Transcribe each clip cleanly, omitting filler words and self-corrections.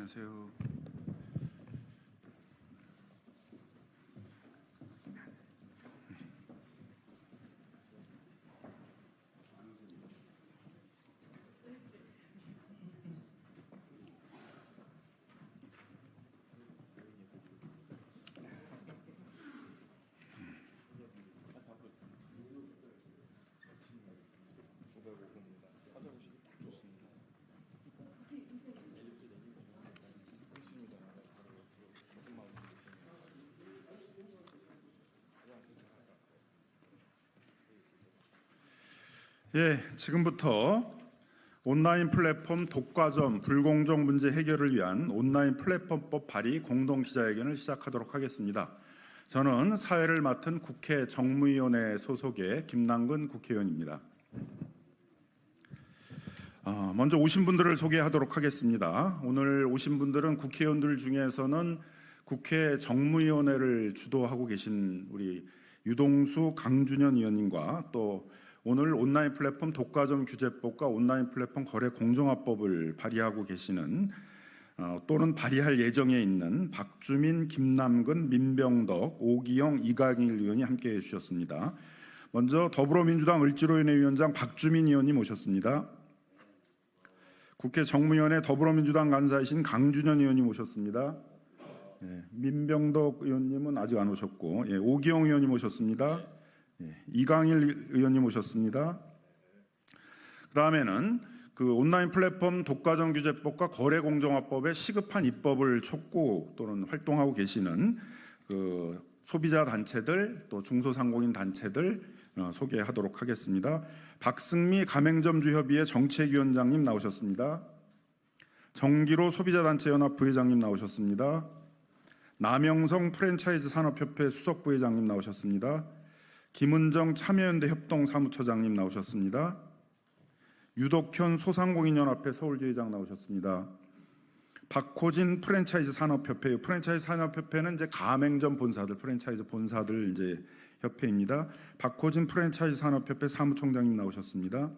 안녕하세요. 지금부터 온라인 플랫폼 독과점 불공정 문제 해결을 위한 온라인 플랫폼법 발의 공동 기자회견을 시작하도록 하겠습니다. 저는 사회를 맡은 국회 정무위원회 소속의 김남근 국회의원입니다. 먼저 오신 분들을 소개하도록 하겠습니다. 오늘 오신 분들은 국회의원들 중에서는 국회 정무위원회를 주도하고 계신 우리 유동수 강준현 의원님과 또 오늘 온라인 플랫폼 독과점 규제법과 온라인 플랫폼 거래 공정화법을 발의하고 계시는 또는 발의할 예정에 있는 박주민, 김남근, 민병덕, 오기영, 이강일 의원이 함께해 주셨습니다. 먼저 더불어민주당 을지로위원회 위원장 박주민 의원님 모셨습니다. 국회 정무위원회 더불어민주당 간사이신 강준현 의원님 모셨습니다. 민병덕 의원님은 아직 안 오셨고, 오기영 의원님 모셨습니다. 이강일 의원님 오셨습니다. 그 다음에는 그 온라인 플랫폼 독과점 규제법과 거래공정화법의 시급한 입법을 촉구 또는 활동하고 계시는 그 소비자 단체들 또 중소상공인 단체들 소개하도록 하겠습니다. 박승미 가맹점주협의회 정책위원장님 나오셨습니다. 정기로 소비자단체연합 부회장님 나오셨습니다. 남영성 프랜차이즈 산업협회 수석부회장님 나오셨습니다. 김은정 참여연대 협동사무처장님 나오셨습니다. 유덕현 소상공인연합회 서울지회장 나오셨습니다. 박호진 프랜차이즈 산업협회, 프랜차이즈 산업협회는 이제 가맹점 본사들, 프랜차이즈 본사들 이제 협회입니다. 박호진 프랜차이즈 산업협회 사무총장님 나오셨습니다.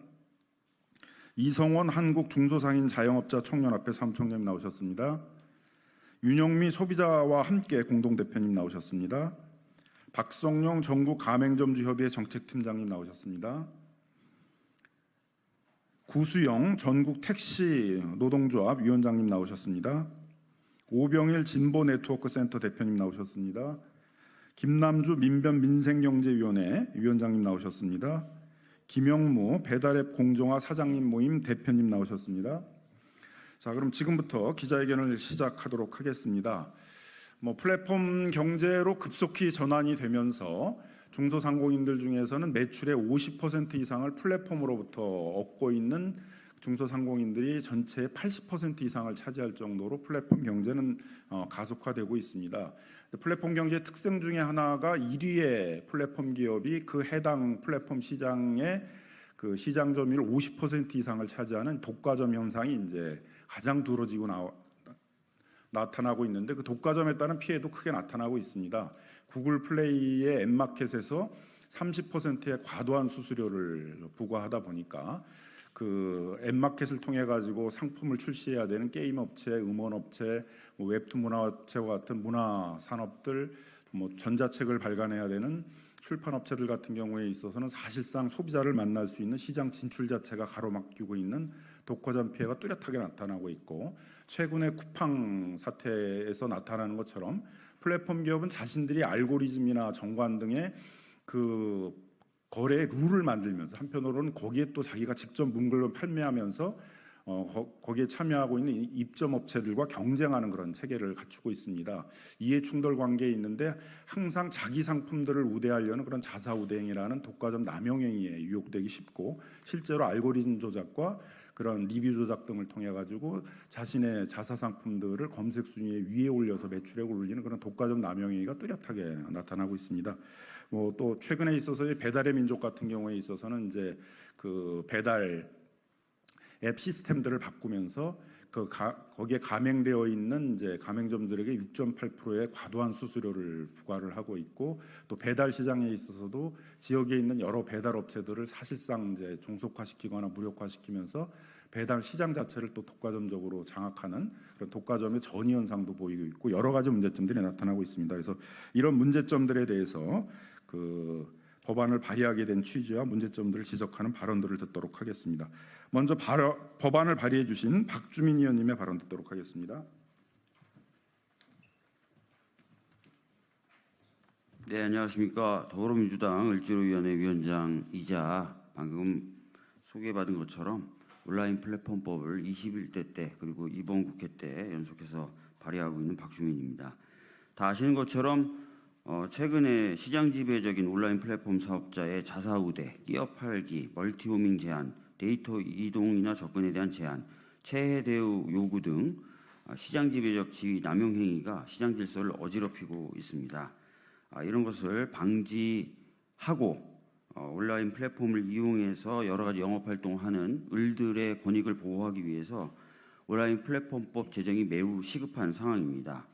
이성원 한국 중소상인 자영업자 총연합회 사무총장님 나오셨습니다. 윤영미 소비자와 함께 공동대표님 나오셨습니다. 박성용 전국 가맹점주협의회 정책팀장님 나오셨습니다. 구수영 전국 택시 노동조합 위원장님 나오셨습니다. 오병일 진보네트워크센터 대표님 나오셨습니다. 김남주 민변 민생경제위원회 위원장님 나오셨습니다. 김영무 배달앱 공정화 사장님 모임 대표님 나오셨습니다. 자, 그럼 지금부터 기자회견을 시작하도록 하겠습니다. 플랫폼 경제로 급속히 전환이 되면서 중소상공인들 중에서는 매출의 50% 이상을 플랫폼으로부터 얻고 있는 중소상공인들이 전체의 80% 이상을 차지할 정도로 플랫폼 경제는 가속화되고 있습니다. 플랫폼 경제의 특성 중에 하나가 1위의 플랫폼 기업이 그 해당 플랫폼 시장의 그 시장 점유율 50% 이상을 차지하는 독과점 현상이 이제 가장 두드러지고 나타나고 있는데 그 독과점에 따른 피해도 크게 나타나고 있습니다. 구글 플레이의 앱마켓에서 30%의 과도한 수수료를 부과하다 보니까 그 앱마켓을 통해 가지고 상품을 출시해야 되는 게임 업체, 음원 업체, 웹툰 문화업체와 같은 문화 산업들, 전자책을 발간해야 되는 출판 업체들 같은 경우에 있어서는 사실상 소비자를 만날 수 있는 시장 진출 자체가 가로막히고 있는 독과점 피해가 뚜렷하게 나타나고 있고, 최근의 쿠팡 사태에서 나타나는 것처럼 플랫폼 기업은 자신들이 알고리즘이나 정관 등의 그 거래의 룰을 만들면서 한편으로는 거기에 또 자기가 직접 문구를 판매하면서 거기에 참여하고 있는 입점 업체들과 경쟁하는 그런 체계를 갖추고 있습니다. 이해 충돌 관계에 있는데 항상 자기 상품들을 우대하려는 그런 자사우대행이라는 독과점 남용행위에 유혹되기 쉽고, 실제로 알고리즘 조작과 그런 리뷰 조작 등을 통해 가지고 자신의 자사 상품들을 검색 순위에 위에 올려서 매출액을 올리는 그런 독과점 남용행위가 뚜렷하게 나타나고 있습니다. 또 최근에 있어서의 배달의 민족 같은 경우에 있어서는 이제 그 배달 앱 시스템들을 바꾸면서 거기에 가맹되어 있는 이제 가맹점들에게 6.8%의 과도한 수수료를 부과를 하고 있고, 또 배달 시장에 있어서도 지역에 있는 여러 배달 업체들을 사실상 이제 종속화시키거나 무력화시키면서 배달 시장 자체를 또 독과점적으로 장악하는 그런 독과점의 전이 현상도 보이고 있고 여러 가지 문제점들이 나타나고 있습니다. 그래서 이런 문제점들에 대해서 그 법안을 발의하게 된 취지와 문제점들을 지적하는 발언들을 듣도록 하겠습니다. 먼저 법안을 발의해 주신 박주민 의원님의 발언 듣도록 하겠습니다. 네, 안녕하십니까. 더불어민주당 을지로위원회 위원장이자 방금 소개받은 것처럼 온라인 플랫폼법을 21대 때 그리고 이번 국회 때 연속해서 발의하고 있는 박주민입니다. 다 아시는 것처럼 최근에 시장 지배적인 온라인 플랫폼 사업자의 자사 우대, 끼어 팔기, 멀티호밍 제한, 데이터 이동이나 접근에 대한 제한, 최해 대우 요구 등 시장 지배적 지위 남용 행위가 시장 질서를 어지럽히고 있습니다. 이런 것을 방지하고 온라인 플랫폼을 이용해서 여러 가지 영업 활동하는 을들의 권익을 보호하기 위해서 온라인 플랫폼법 제정이 매우 시급한 상황입니다.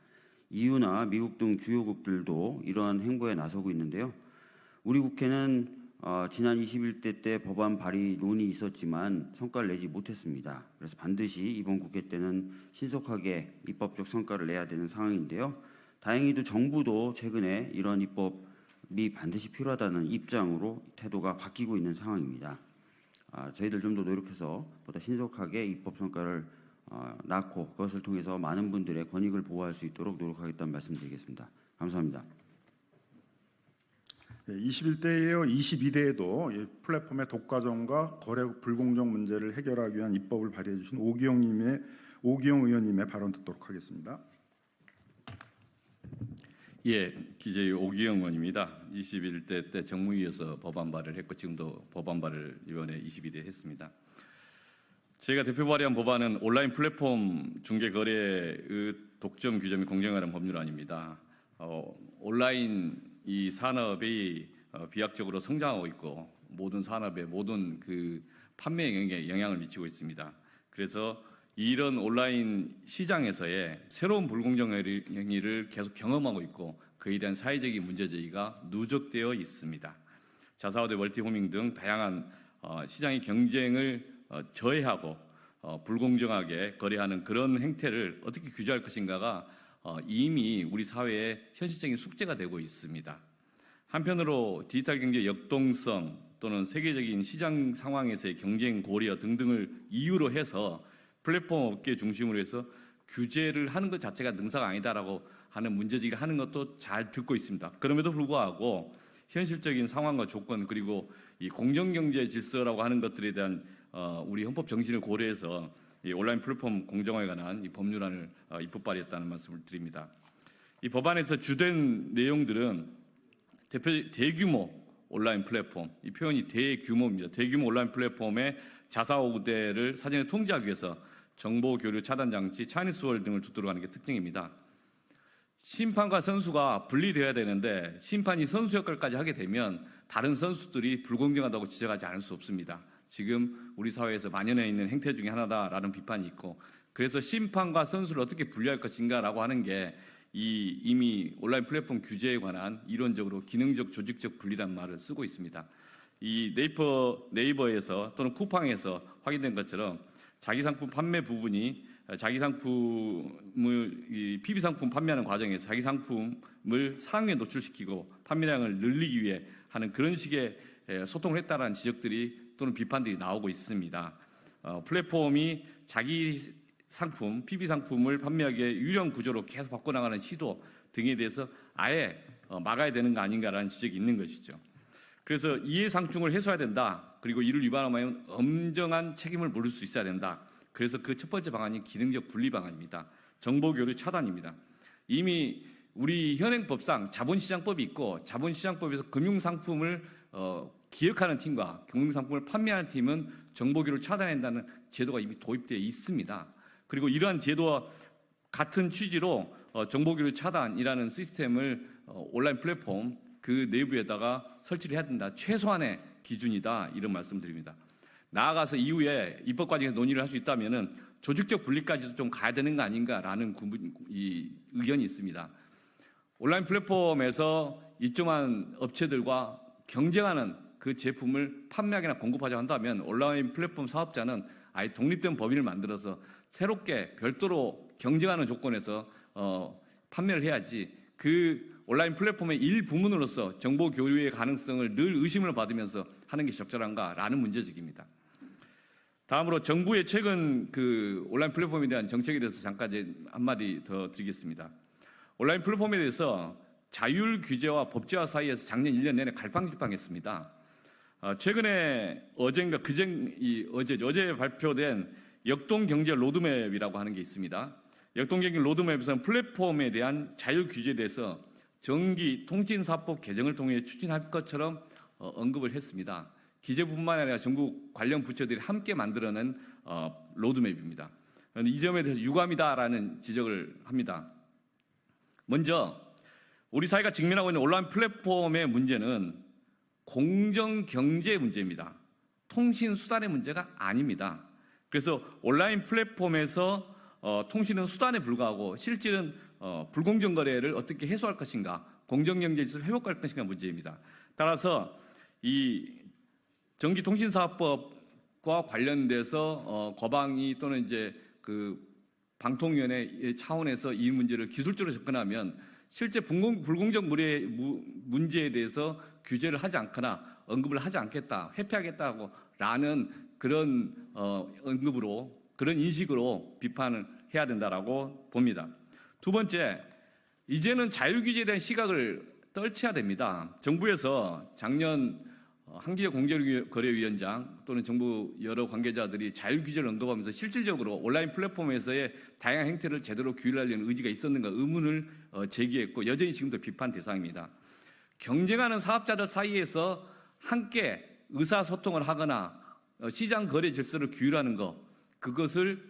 EU나 미국 등 주요국들도 이러한 행보에 나서고 있는데요. 우리 국회는 지난 21대 때 법안 발의 논의 있었지만 성과를 내지 못했습니다. 그래서 반드시 이번 국회 때는 신속하게 입법적 성과를 내야 되는 상황인데요. 다행히도 정부도 최근에 이런 입법이 반드시 필요하다는 입장으로 태도가 바뀌고 있는 상황입니다. 저희들 좀 더 노력해서 보다 신속하게 입법 성과를 낳고 그것을 통해서 많은 분들의 권익을 보호할 수 있도록 노력하겠다는 말씀드리겠습니다. 감사합니다. 21대에 이어 22대에도 플랫폼의 독과점과 거래 불공정 문제를 해결하기 위한 입법을 발의해 주신 오기영 의원님의 발언 듣도록 하겠습니다. 예, 기재위 오기영 의원입니다. 21대 때 정무위에서 법안 발의를 했고 지금도 법안 발의를 이번에 22대 했습니다. 저희가 대표 발의한 법안은 온라인 플랫폼 중개 거래의 독점 규제 및 공정하는 법률안입니다. 온라인 이 산업이 비약적으로 성장하고 있고 모든 산업의 모든 그 판매에 영향을 미치고 있습니다. 그래서 이런 온라인 시장에서의 새로운 불공정 행위를 계속 경험하고 있고 그에 대한 사회적인 문제제기가 누적되어 있습니다. 자사우대, 멀티호밍 등 다양한 시장의 경쟁을 저해하고 불공정하게 거래하는 그런 행태를 어떻게 규제할 것인가가 이미 우리 사회의 현실적인 숙제가 되고 있습니다. 한편으로 디지털 경제 역동성 또는 세계적인 시장 상황에서의 경쟁 고려 등등을 이유로 해서 플랫폼 업계 중심으로 해서 규제를 하는 것 자체가 능사가 아니다라고 하는 문제제기를 하는 것도 잘 듣고 있습니다. 그럼에도 불구하고 현실적인 상황과 조건 그리고 이 공정경제 질서라고 하는 것들에 대한 우리 헌법 정신을 고려해서 이 온라인 플랫폼 공정화에 관한 이 법률안을 입법 발의했다는 말씀을 드립니다. 이 법안에서 주된 내용들은 대규모 온라인 플랫폼, 이 표현이 대규모입니다. 대규모 온라인 플랫폼의 자사우대를 사전에 통제하기 위해서 정보 교류 차단 장치, 차이니스월 등을 두도록 하는 게 특징입니다. 심판과 선수가 분리되어야 되는데 심판이 선수 역할까지 하게 되면 다른 선수들이 불공정하다고 지적하지 않을 수 없습니다. 지금 우리 사회에서 만연해 있는 행태 중에 하나다라는 비판이 있고 그래서 심판과 선수를 어떻게 분리할 것인가라고 하는 게 이미 온라인 플랫폼 규제에 관한 이론적으로 기능적 조직적 분리란 말을 쓰고 있습니다. 이 네이버에서 또는 쿠팡에서 확인된 것처럼 자기 상품 판매 부분이 자기 상품을 PB 상품 판매하는 과정에서 자기 상품을 상위에 노출시키고 판매량을 늘리기 위해 하는 그런 식의 소통을 했다라는 지적들이 또는 비판들이 나오고 있습니다. 플랫폼이 자기 상품, PB 상품을 판매하기에 유령 구조로 계속 바꿔나가는 시도 등에 대해서 아예 막아야 되는 거 아닌가라는 지적이 있는 것이죠. 그래서 이해상충을 해소해야 된다. 그리고 이를 위반하면 엄정한 책임을 물을 수 있어야 된다. 그래서 그 첫 번째 방안이 기능적 분리 방안입니다. 정보교류 차단입니다. 이미 우리 현행법상 자본시장법이 있고 자본시장법에서 금융상품을 기획하는 팀과 금융상품을 판매하는 팀은 정보교류를 차단한다는 제도가 이미 도입되어 있습니다. 그리고 이러한 제도와 같은 취지로 정보교류 차단이라는 시스템을 온라인 플랫폼 그 내부에다가 설치를 해야 된다. 최소한의 기준이다. 이런 말씀드립니다. 나아가서 이후에 입법 과정에서 논의를 할 수 있다면은 조직적 분리까지도 좀 가야 되는 거 아닌가라는 의견이 있습니다. 온라인 플랫폼에서 입점한 업체들과 경쟁하는 그 제품을 판매하거나 공급하자 한다면 온라인 플랫폼 사업자는 아예 독립된 법인을 만들어서 새롭게 별도로 경쟁하는 조건에서 판매를 해야지 그 온라인 플랫폼의 일부분으로서 정보 교류의 가능성을 늘 의심을 받으면서 하는 게 적절한가라는 문제제기입니다. 다음으로 정부의 최근 그 온라인 플랫폼에 대한 정책에 대해서 잠깐 한마디 더 드리겠습니다. 온라인 플랫폼에 대해서 자율 규제와 법제화 사이에서 작년 1년 내내 갈팡질팡했습니다. 최근에 어제 발표된 역동경제 로드맵이라고 하는 게 있습니다. 역동경제 로드맵에서는 플랫폼에 대한 자율 규제에 대해서 전기통신사법 개정을 통해 추진할 것처럼 언급을 했습니다. 기재부뿐만 아니라 전국 관련 부처들이 함께 만들어낸 로드맵입니다. 이 점에 대해서 유감이다라는 지적을 합니다. 먼저 우리 사회가 직면하고 있는 온라인 플랫폼의 문제는 공정경제 문제입니다. 통신수단의 문제가 아닙니다. 그래서 온라인 플랫폼에서 통신은 수단에 불과하고 실질은 불공정 거래를 어떻게 해소할 것인가, 공정경제 질서를 회복할 것인가 문제입니다. 따라서 이 전기통신사업법과 관련돼서 거방이 또는 이제 그 방통위원회 차원에서 이 문제를 기술적으로 접근하면 실제 불공정 거래 문제에 대해서 규제를 하지 않거나 언급을 하지 않겠다, 회피하겠다라는 그런 언급으로 그런 인식으로 비판을 해야 된다라고 봅니다. 두 번째, 이제는 자율규제에 대한 시각을 떨쳐야 됩니다. 정부에서 작년 한기재 공정거래위원장 또는 정부 여러 관계자들이 자율규제를 언급하면서 실질적으로 온라인 플랫폼에서의 다양한 행태를 제대로 규율하려는 의지가 있었는가 의문을 제기했고 여전히 지금도 비판 대상입니다. 경쟁하는 사업자들 사이에서 함께 의사소통을 하거나 시장 거래 질서를 규율하는 것, 그것을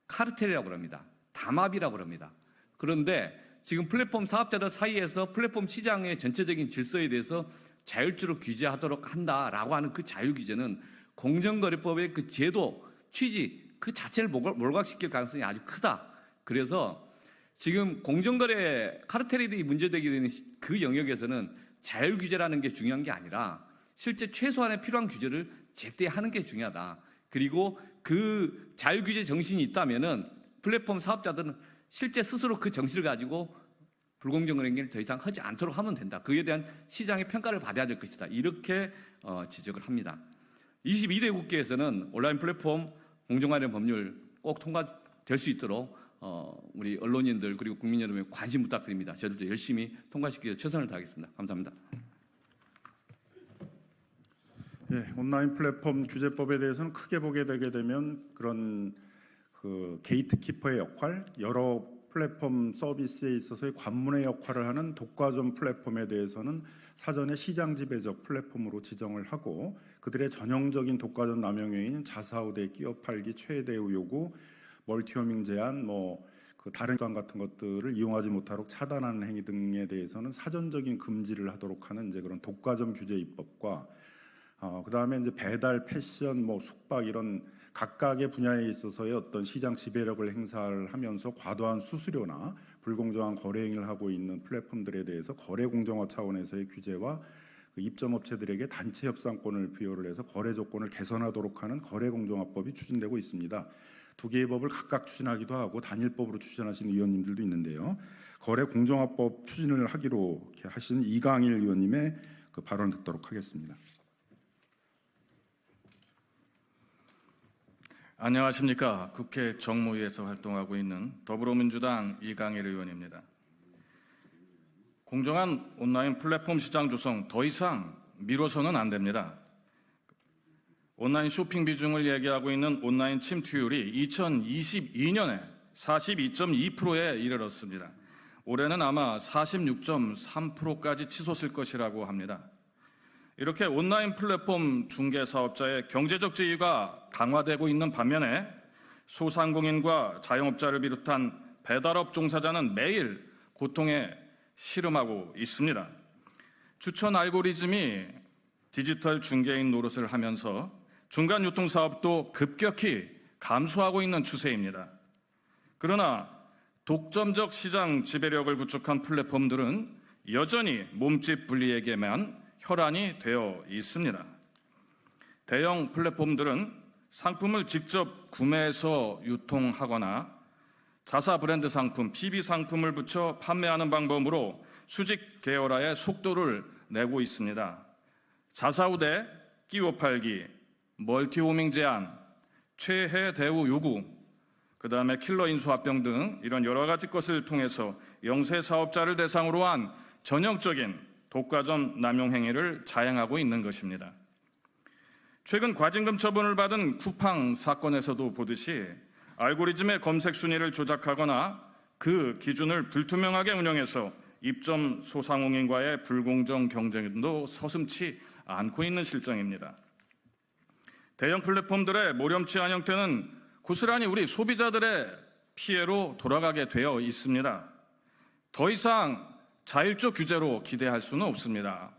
카르텔이라고 합니다. 담합이라고 합니다. 그런데 지금 플랫폼 사업자들 사이에서 플랫폼 시장의 전체적인 질서에 대해서 자율적으로 규제하도록 한다라고 하는 그 자율규제는 공정거래법의 그 제도, 취지 그 자체를 몰각시킬 가능성이 아주 크다. 그래서 지금 공정거래 카르텔이 문제되게 되는 그 영역에서는 자율규제라는 게 중요한 게 아니라 실제 최소한의 필요한 규제를 제때 하는 게 중요하다. 그리고 그 자율규제 정신이 있다면은 플랫폼 사업자들은 실제 스스로 그 정신을 가지고 불공정 행위를 더 이상 하지 않도록 하면 된다. 그에 대한 시장의 평가를 받아야 될 것이다. 이렇게 지적을 합니다. 22대 국회에서는 온라인 플랫폼 공정화된 법률 꼭 통과될 수 있도록 우리 언론인들 그리고 국민 여러분의 관심 부탁드립니다. 저희들도 열심히 통과시키기 위해 최선을 다하겠습니다. 감사합니다. 예, 온라인 플랫폼 규제법에 대해서는 크게 보게 되게 되면 그런 그 게이트키퍼의 역할, 여러 플랫폼 서비스에 있어서의 관문의 역할을 하는 독과점 플랫폼에 대해서는 사전에 시장 지배적 플랫폼으로 지정을 하고 그들의 전형적인 독과점 남용 행위는 자사우대 끼어 팔기, 최대 요구, 멀티호밍 제한, 그 다른 수단 같은 것들을 이용하지 못하도록 차단하는 행위 등에 대해서는 사전적인 금지를 하도록 하는 이제 그런 독과점 규제 입법과 그다음에 이제 배달, 패션, 숙박 이런 각각의 분야에 있어서의 어떤 시장 지배력을 행사를 하면서 과도한 수수료나 불공정한 거래 행위를 하고 있는 플랫폼들에 대해서 거래 공정화 차원에서의 규제와 그 입점업체들에게 단체 협상권을 부여를 해서 거래 조건을 개선하도록 하는 거래 공정화법이 추진되고 있습니다. 두 개의 법을 각각 추진하기도 하고 단일법으로 추진하시는 위원님들도 있는데요. 거래 공정화법 추진을 하기로 이렇게 하신 이강일 위원님의 그 발언을 듣도록 하겠습니다. 안녕하십니까. 국회 정무위에서 활동하고 있는 더불어민주당 이강일 의원입니다. 공정한 온라인 플랫폼 시장 조성 더 이상 미뤄서는 안 됩니다. 온라인 쇼핑 비중을 얘기하고 있는 온라인 침투율이 2022년에 42.2%에 이르렀습니다. 올해는 아마 46.3%까지 치솟을 것이라고 합니다. 이렇게 온라인 플랫폼 중개 사업자의 경제적 지위가 강화되고 있는 반면에 소상공인과 자영업자를 비롯한 배달업 종사자는 매일 고통에 시름하고 있습니다. 추천 알고리즘이 디지털 중개인 노릇을 하면서 중간 유통 사업도 급격히 감소하고 있는 추세입니다. 그러나 독점적 시장 지배력을 구축한 플랫폼들은 여전히 몸집 분리에게만 혈안이 되어 있습니다. 대형 플랫폼들은 상품을 직접 구매해서 유통하거나 자사 브랜드 상품, PB 상품을 붙여 판매하는 방법으로 수직 계열화의 속도를 내고 있습니다. 자사우대, 끼워 팔기, 멀티호밍 제한, 최혜 대우 요구, 그다음에 킬러 인수합병 등 이런 여러 가지 것을 통해서 영세 사업자를 대상으로 한 전형적인 독과점 남용 행위를 자행하고 있는 것입니다. 최근 과징금 처분을 받은 쿠팡 사건에서도 보듯이 알고리즘의 검색 순위를 조작하거나 그 기준을 불투명하게 운영해서 입점 소상공인과의 불공정 경쟁도 서슴지 않고 있는 실정입니다. 대형 플랫폼들의 모렴치 않은 형태는 고스란히 우리 소비자들의 피해로 돌아가게 되어 있습니다. 더 이상 자율적 규제로 기대할 수는 없습니다.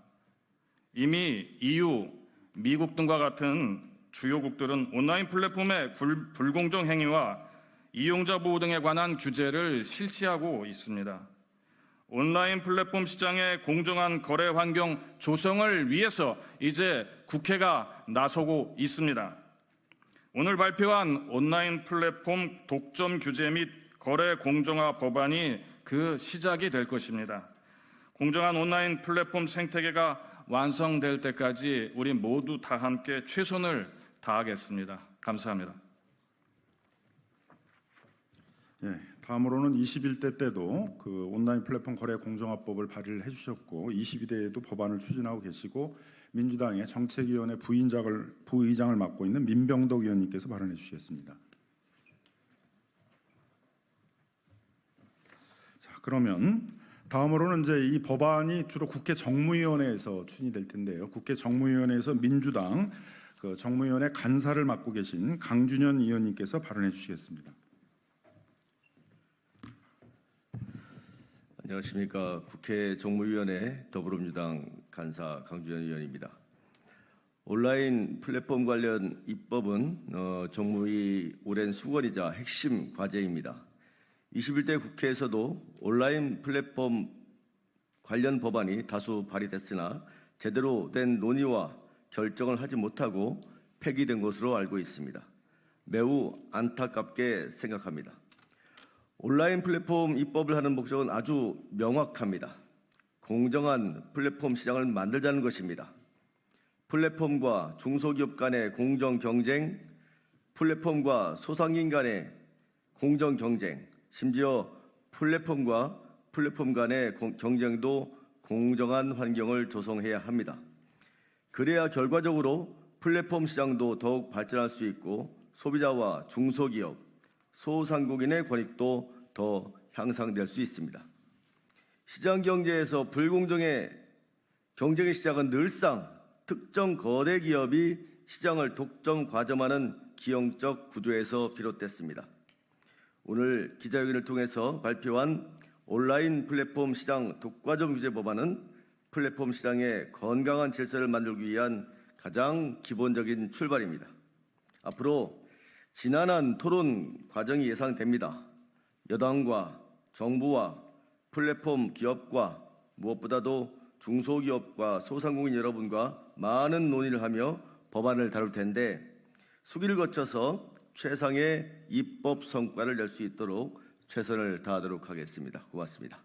이미 EU, 미국 등과 같은 주요국들은 온라인 플랫폼의 불공정 행위와 이용자 보호 등에 관한 규제를 실시하고 있습니다. 온라인 플랫폼 시장의 공정한 거래 환경 조성을 위해서 이제 국회가 나서고 있습니다. 오늘 발표한 온라인 플랫폼 독점 규제 및 거래 공정화 법안이 그 시작이 될 것입니다. 공정한 온라인 플랫폼 생태계가 완성될 때까지 우리 모두 다 함께 최선을 다하겠습니다. 감사합니다. 예, 다음으로는 21대 때도 그 온라인 플랫폼 거래 공정화법을 발의를 해주셨고 22대에도 법안을 추진하고 계시고 민주당의 정책위원회 부의장을 맡고 있는 민병덕 의원님께서 발언해 주시겠습니다. 자, 그러면 다음으로는 이제 이 법안이 주로 국회 정무위원회에서 추진이 될 텐데요. 국회 정무위원회에서 민주당 그 정무위원회 간사를 맡고 계신 강준현 의원님께서 발언해 주시겠습니다. 안녕하십니까. 국회 정무위원회 더불어민주당 간사 강준현 의원입니다. 온라인 플랫폼 관련 입법은 정무위 오랜 수건이자 핵심 과제입니다. 21대 국회에서도 온라인 플랫폼 관련 법안이 다수 발의됐으나 제대로 된 논의와 결정을 하지 못하고 폐기된 것으로 알고 있습니다. 매우 안타깝게 생각합니다. 온라인 플랫폼 입법을 하는 목적은 아주 명확합니다. 공정한 플랫폼 시장을 만들자는 것입니다. 플랫폼과 중소기업 간의 공정 경쟁, 플랫폼과 소상인 간의 공정 경쟁, 심지어 플랫폼과 플랫폼 간의 경쟁도 공정한 환경을 조성해야 합니다. 그래야 결과적으로 플랫폼 시장도 더욱 발전할 수 있고 소비자와 중소기업, 소상공인의 권익도 더 향상될 수 있습니다. 시장 경제에서 불공정의 경쟁의 시작은 늘상 특정 거대 기업이 시장을 독점 과점하는 기형적 구조에서 비롯됐습니다. 오늘 기자회견을 통해서 발표한 온라인 플랫폼 시장 독과점 규제 법안은 플랫폼 시장의 건강한 질서를 만들기 위한 가장 기본적인 출발입니다. 앞으로 지난한 토론 과정이 예상됩니다. 여당과 정부와 플랫폼 기업과 무엇보다도 중소기업과 소상공인 여러분과 많은 논의를 하며 법안을 다룰 텐데 수기를 거쳐서 최상의 입법 성과를 낼 수 있도록 최선을 다하도록 하겠습니다. 고맙습니다.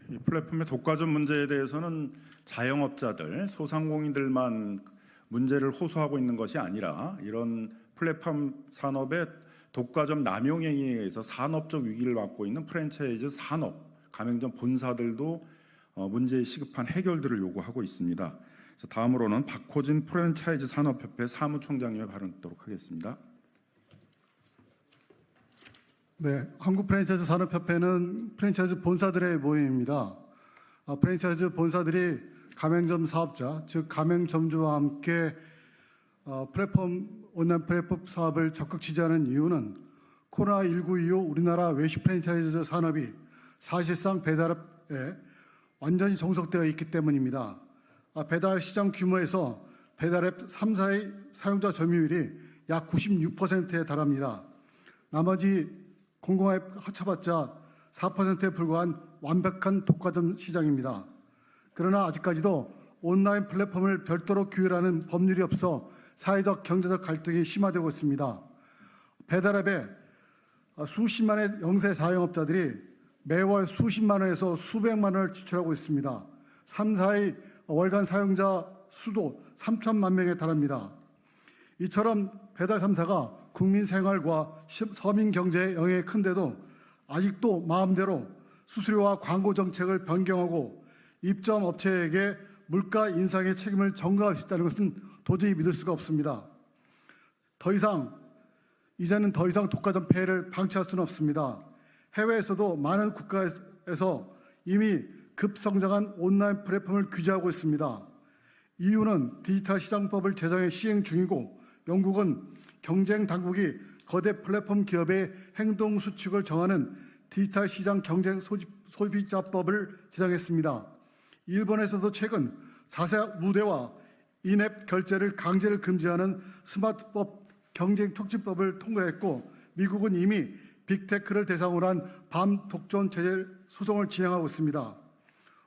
이 플랫폼의 독과점 문제에 대해서는 자영업자들, 소상공인들만 문제를 호소하고 있는 것이 아니라 이런 플랫폼 산업의 독과점 남용 행위에 의해서 산업적 위기를 맞고 있는 프랜차이즈 산업, 가맹점 본사들도 문제의 시급한 해결들을 요구하고 있습니다. 다음으로는 박호진 프랜차이즈 산업협회 사무총장님의 발언 듣도록 하겠습니다. 네, 한국 프랜차이즈 산업협회는 프랜차이즈 본사들의 모임입니다. 프랜차이즈 본사들이 가맹점 사업자, 즉 가맹점주와 함께 온라인 플랫폼 사업을 적극 지지하는 이유는 코로나19 이후 우리나라 외식 프랜차이즈 산업이 사실상 배달앱에 완전히 종속되어 있기 때문입니다. 배달 시장 규모에서 배달앱 3사의 사용자 점유율이 약 96%에 달합니다. 나머지 공공앱 합쳐봤자 4%에 불과한 완벽한 독과점 시장입니다. 그러나 아직까지도 온라인 플랫폼을 별도로 규율하는 법률이 없어 사회적 경제적 갈등이 심화되고 있습니다. 배달앱에 수십만의 영세 자영업자들이 매월 수십만 원에서 수백만 원을 지출하고 있습니다. 3, 4의 월간 사용자 수도 3천만 명에 달합니다. 이처럼 배달 3사가 국민 생활과 서민 경제에 영향이 큰데도 아직도 마음대로 수수료와 광고 정책을 변경하고 입점 업체에게 물가 인상의 책임을 전가할 수 있다는 것은 도저히 믿을 수가 없습니다. 이제는 더 이상 독과점 폐해를 방치할 수는 없습니다. 해외에서도 많은 국가에서 이미 급성장한 온라인 플랫폼을 규제하고 있습니다. EU는 디지털 시장법을 제정해 시행 중이고 영국은 경쟁 당국이 거대 플랫폼 기업의 행동 수칙을 정하는 디지털 시장 경쟁 소비자법을 제정했습니다. 일본에서도 최근 자세 우대와 인앱 결제를 강제를 금지하는 스마트법 경쟁 촉진법을 통과했고 미국은 이미 빅테크를 대상으로 한 반독점 제재 소송을 진행하고 있습니다.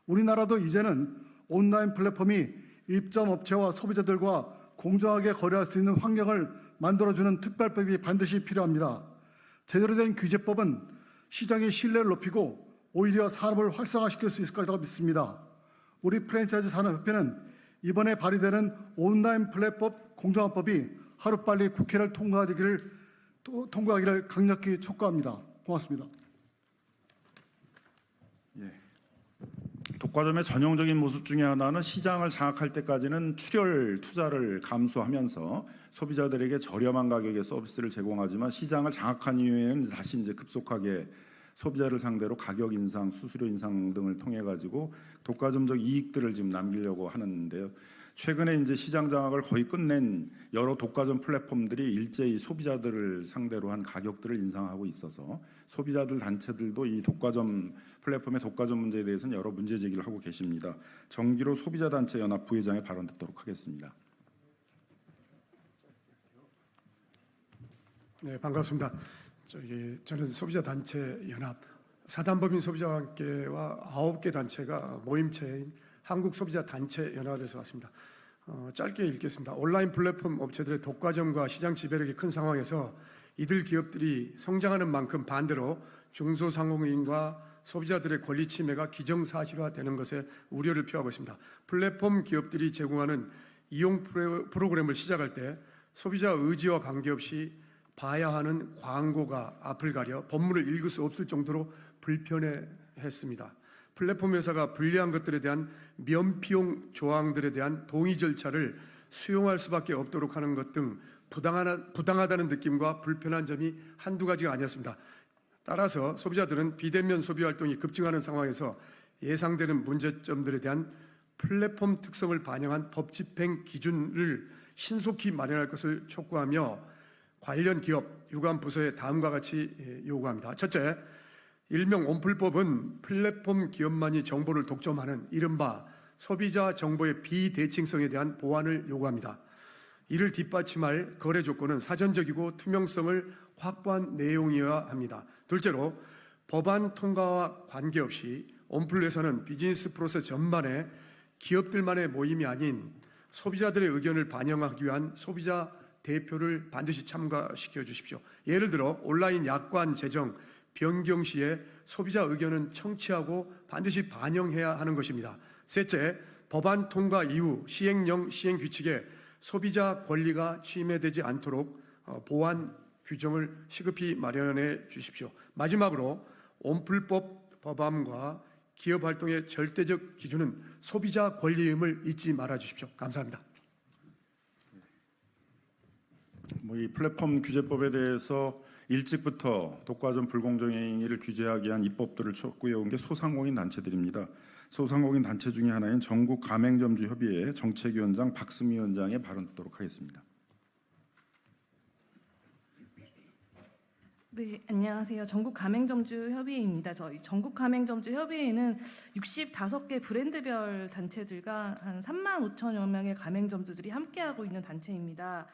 우리나라도 이제는 온라인 플랫폼이 입점 업체와 소비자들과 공정하게 거래할 수 있는 환경을 만들어주는 특별법이 반드시 필요합니다. 제대로 된 규제법은 시장의 신뢰를 높이고 오히려 산업을 활성화시킬 수 있을 거라고 믿습니다. 우리 프랜차이즈 산업협회는 이번에 발의되는 온라인 플랫폼 공정화법이 하루빨리 국회를 통과하기를 강력히 촉구합니다. 고맙습니다. 독과점의 전형적인 모습 중에 하나는 시장을 장악할 때까지는 출혈 투자를 감수하면서 소비자들에게 저렴한 가격의 서비스를 제공하지만 시장을 장악한 이후에는 다시 이제 급속하게 소비자를 상대로 가격 인상, 수수료 인상 등을 통해 가지고 독과점적 이익들을 지금 남기려고 하는데요. 최근에 이제 시장 장악을 거의 끝낸 여러 독과점 플랫폼들이 일제히 소비자들을 상대로 한 가격들을 인상하고 있어서 소비자들 단체들도 이 독과점 플랫폼의 독과점 문제에 대해서는 여러 문제 제기를 하고 계십니다. 정기로 소비자단체 연합 부회장의 발언 듣도록 하겠습니다. 네, 반갑습니다. 저는 소비자단체 연합 사단법인 소비자와 함께와 9개 단체가 모임체인 한국소비자단체연합에서 왔습니다. 짧게 읽겠습니다. 온라인 플랫폼 업체들의 독과점과 시장 지배력이 큰 상황에서 이들 기업들이 성장하는 만큼 반대로 중소상공인과 소비자들의 권리 침해가 기정사실화되는 것에 우려를 표하고 있습니다. 플랫폼 기업들이 제공하는 이용 프로그램을 시작할 때 소비자 의지와 관계없이 봐야 하는 광고가 앞을 가려 본문을 읽을 수 없을 정도로 불편해했습니다. 플랫폼 회사가 불리한 것들에 대한 면피용 조항들에 대한 동의 절차를 수용할 수밖에 없도록 하는 것 등 부당하다는 느낌과 불편한 점이 한두 가지가 아니었습니다. 따라서 소비자들은 비대면 소비 활동이 급증하는 상황에서 예상되는 문제점들에 대한 플랫폼 특성을 반영한 법 집행 기준을 신속히 마련할 것을 촉구하며 관련 기업, 유관 부서에 다음과 같이 요구합니다. 첫째, 일명 온플법은 플랫폼 기업만이 정보를 독점하는 이른바 소비자 정보의 비대칭성에 대한 보완을 요구합니다. 이를 뒷받침할 거래 조건은 사전적이고 투명성을 확보한 내용이어야 합니다. 둘째로 법안 통과와 관계없이 온플에서는 비즈니스 프로세스 전반에 기업들만의 모임이 아닌 소비자들의 의견을 반영하기 위한 소비자 대표를 반드시 참가시켜 주십시오. 예를 들어 온라인 약관 제정, 변경 시에 소비자 의견은 청취하고 반드시 반영해야 하는 것입니다. 셋째, 법안 통과 이후 시행령 시행 규칙에 소비자 권리가 침해되지 않도록 보완 규정을 시급히 마련해 주십시오. 마지막으로 온플법 법안과 기업 활동의 절대적 기준은 소비자 권리임을 잊지 말아 주십시오. 감사합니다. 이 플랫폼 규제법에 대해서 일찍부터 독과점 불공정 행위를 규제하기 위한 입법들을 촉구해온 게 소상공인 단체들입니다. 소상공인 단체 중에 하나인 전국 가맹점주 협의회 정책위원장 박수미 위원장의 발언 듣도록 하겠습니다. 네, 안녕하세요. 전국 가맹점주 협의회입니다. 저희 전국 가맹점주 협의회는 65개 브랜드별 단체들과 한 35,000여 명의 가맹점주들이 함께하고 있는 단체입니다.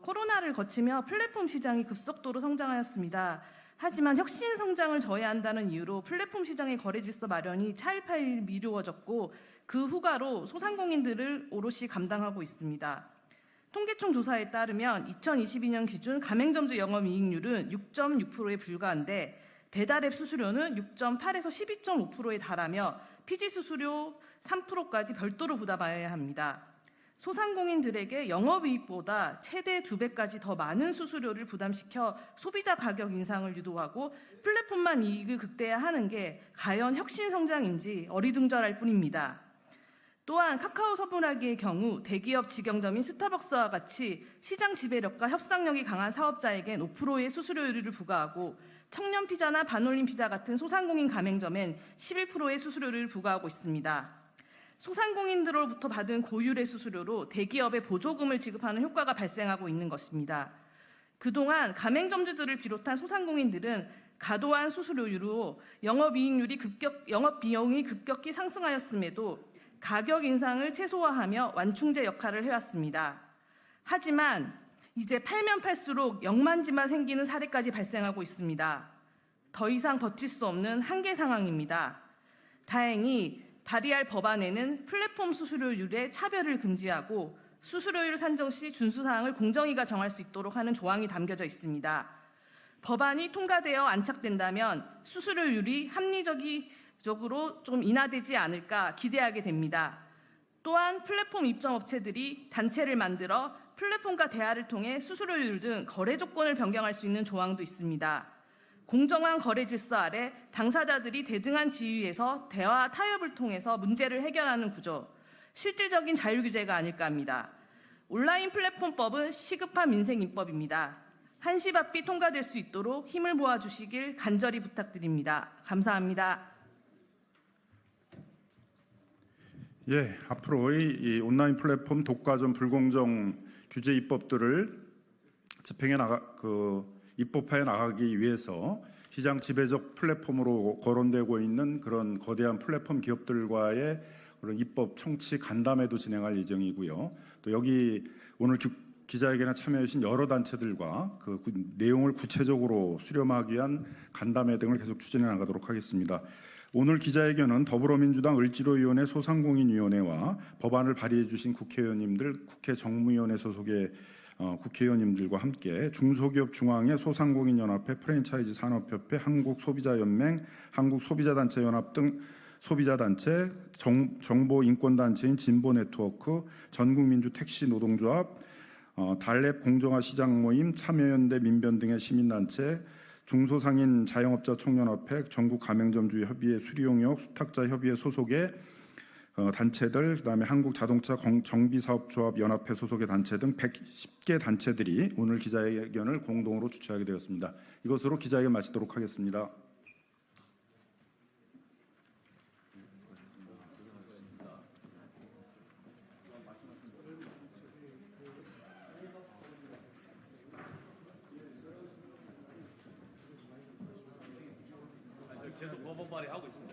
코로나를 거치며 플랫폼 시장이 급속도로 성장하였습니다. 하지만 혁신 성장을 저해한다는 이유로 플랫폼 시장의 거래 질서 마련이 차일파일 미루어졌고 그 후가로 소상공인들을 오롯이 감당하고 있습니다. 통계청 조사에 따르면 2022년 기준 가맹점주 영업이익률은 6.6%에 불과한데 배달앱 수수료는 6.8에서 12.5%에 달하며 피지 수수료 3%까지 별도로 부담해야 합니다. 소상공인들에게 영업이익보다 최대 2배까지 더 많은 수수료를 부담시켜 소비자 가격 인상을 유도하고 플랫폼만 이익을 극대화하는 게 과연 혁신성장인지 어리둥절할 뿐입니다. 또한 카카오 서문화기의 경우 대기업 직영점인 스타벅스와 같이 시장 지배력과 협상력이 강한 사업자에겐 5%의 수수료율을 부과하고 청년 피자나 반올림 피자 같은 소상공인 가맹점엔 11%의 수수료를 부과하고 있습니다. 소상공인들로부터 받은 고율의 수수료로 대기업에 보조금을 지급하는 효과가 발생하고 있는 것입니다. 그동안 가맹점주들을 비롯한 소상공인들은 과도한 수수료율로 영업비용이 급격히 상승하였음에도 가격 인상을 최소화하며 완충제 역할을 해왔습니다. 하지만 이제 팔면 팔수록 영만지만 생기는 사례까지 발생하고 있습니다. 더 이상 버틸 수 없는 한계 상황입니다. 다행히 발의할 법안에는 플랫폼 수수료율의 차별을 금지하고 수수료율 산정 시 준수사항을 공정위가 정할 수 있도록 하는 조항이 담겨져 있습니다. 법안이 통과되어 안착된다면 수수료율이 합리적으로 좀 인하되지 않을까 기대하게 됩니다. 또한 플랫폼 입점업체들이 단체를 만들어 플랫폼과 대화를 통해 수수료율 등 거래 조건을 변경할 수 있는 조항도 있습니다. 공정한 거래 질서 아래 당사자들이 대등한 지위에서 대화 타협을 통해서 문제를 해결하는 구조, 실질적인 자율 규제가 아닐까 합니다. 온라인 플랫폼법은 시급한 민생 입법입니다. 한시바삐 통과될 수 있도록 힘을 모아주시길 간절히 부탁드립니다. 감사합니다. 예, 앞으로의 이 온라인 플랫폼 독과점 불공정 규제 입법들을 입법하여 나가기 위해서 시장 지배적 플랫폼으로 거론되고 있는 그런 거대한 플랫폼 기업들과의 그런 입법 청취 간담회도 진행할 예정이고요. 또 여기 오늘 기자회견에 참여해 주신 여러 단체들과 그 내용을 구체적으로 수렴하기 위한 간담회 등을 계속 추진해 나가도록 하겠습니다. 오늘 기자회견은 더불어민주당 을지로위원회 소상공인위원회와 법안을 발의해 주신 국회의원님들, 국회 정무위원회 소속의 국회의원님들과 함께 중소기업 중앙회 소상공인연합회, 프랜차이즈 산업협회, 한국소비자연맹, 한국소비자단체연합 등 소비자단체, 정보인권단체인 진보네트워크, 전국민주택시노동조합, 달랩 공정화 시장 모임, 참여연대 민변 등의 시민단체, 중소상인 자영업자 총연합회, 전국 가맹점주 협의회, 수리용역 수탁자 협의회 소속의 단체들, 그다음에 한국자동차 정비사업조합 연합회 소속의 단체 등 110개 단체들이 오늘 기자회견을 공동으로 주최하게 되었습니다. 이것으로 기자회견 마치도록 하겠습니다. 계속 법원 발의하고 있습니다.